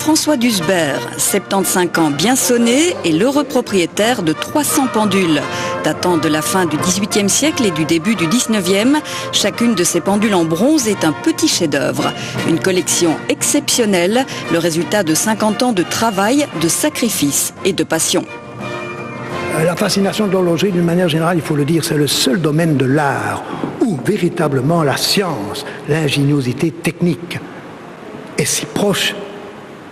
François Dusbert, 75 ans bien sonné et l'heureux propriétaire de 300 pendules. Datant de la fin du XVIIIe siècle et du début du XIXe, chacune de ces pendules en bronze est un petit chef-d'œuvre. Une collection exceptionnelle, le résultat de 50 ans de travail, de sacrifice et de passion. La fascination de l'horlogerie, d'une manière générale, il faut le dire, c'est le seul domaine de l'art où véritablement la science, l'ingéniosité technique est si proche,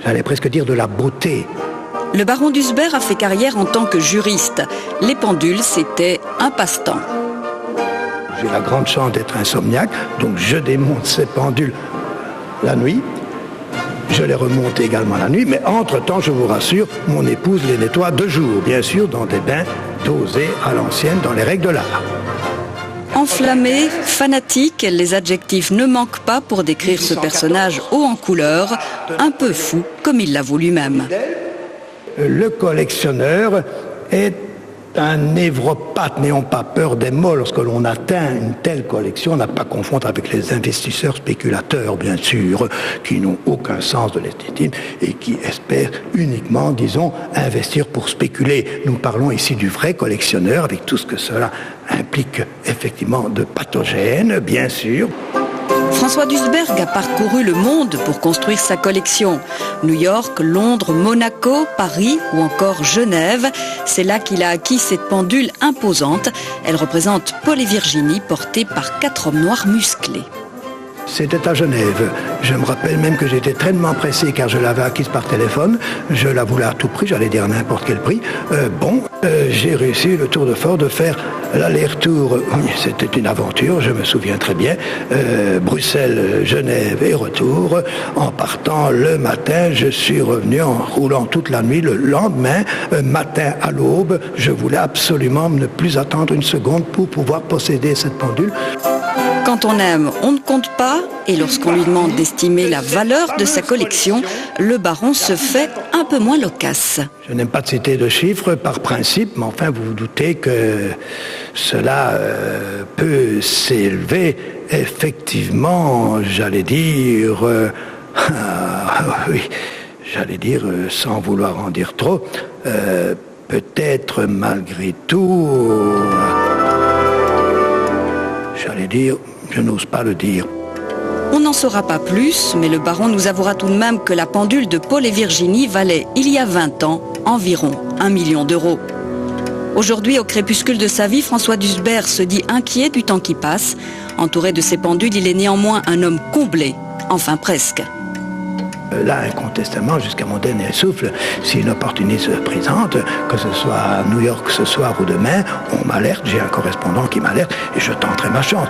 j'allais presque dire, de la beauté. Le baron Dusbert a fait carrière en tant que juriste. Les pendules, c'était un passe-temps. J'ai la grande chance d'être insomniaque, donc je démonte ces pendules la nuit. Je les remonte également la nuit, mais entre-temps, je vous rassure, mon épouse les nettoie de jour, bien sûr, dans des bains dosés à l'ancienne, dans les règles de l'art. Enflammé, fanatique, les adjectifs ne manquent pas pour décrire ce personnage haut en couleur, un peu fou, comme il l'avoue lui-même. Le collectionneur est un névropathe, n'ayons pas peur des mots. Lorsque l'on atteint une telle collection, on n'a pas à confondre avec les investisseurs spéculateurs, bien sûr, qui n'ont aucun sens de l'esthétique et qui espèrent uniquement, disons, investir pour spéculer. Nous parlons ici du vrai collectionneur, avec tout ce que cela implique effectivement de pathogènes, bien sûr. François Dusbert a parcouru le monde pour construire sa collection. New York, Londres, Monaco, Paris ou encore Genève. C'est là qu'il a acquis cette pendule imposante. Elle représente Paul et Virginie portés par 4 hommes noirs musclés. C'était à Genève. Je me rappelle même que j'étais tellement pressé car je l'avais acquise par téléphone. Je la voulais à tout prix, j'allais dire n'importe quel prix. J'ai réussi le tour de force de faire l'aller-retour. C'était une aventure, je me souviens très bien. Bruxelles, Genève et retour. En partant le matin, je suis revenu en roulant toute la nuit. Le lendemain, matin à l'aube, je voulais absolument ne plus attendre une seconde pour pouvoir posséder cette pendule. Quand on aime, on ne compte pas, et lorsqu'on lui demande d'estimer la valeur de sa collection, le baron se fait un peu moins loquace. Je n'aime pas de citer de chiffres par principe, mais enfin vous vous doutez que cela peut s'élever effectivement, j'allais dire, sans vouloir en dire trop, peut-être malgré tout, j'allais dire, je n'ose pas le dire. On n'en saura pas plus, mais le baron nous avouera tout de même que la pendule de Paul et Virginie valait, il y a 20 ans, environ 1 million d'euros. Aujourd'hui, au crépuscule de sa vie, François Dusbert se dit inquiet du temps qui passe. Entouré de ses pendules, il est néanmoins un homme comblé, enfin presque. Là, incontestablement, jusqu'à mon dernier souffle, si une opportunité se présente, que ce soit à New York ce soir ou demain, on m'alerte, j'ai un correspondant qui m'alerte et je tenterai ma chance.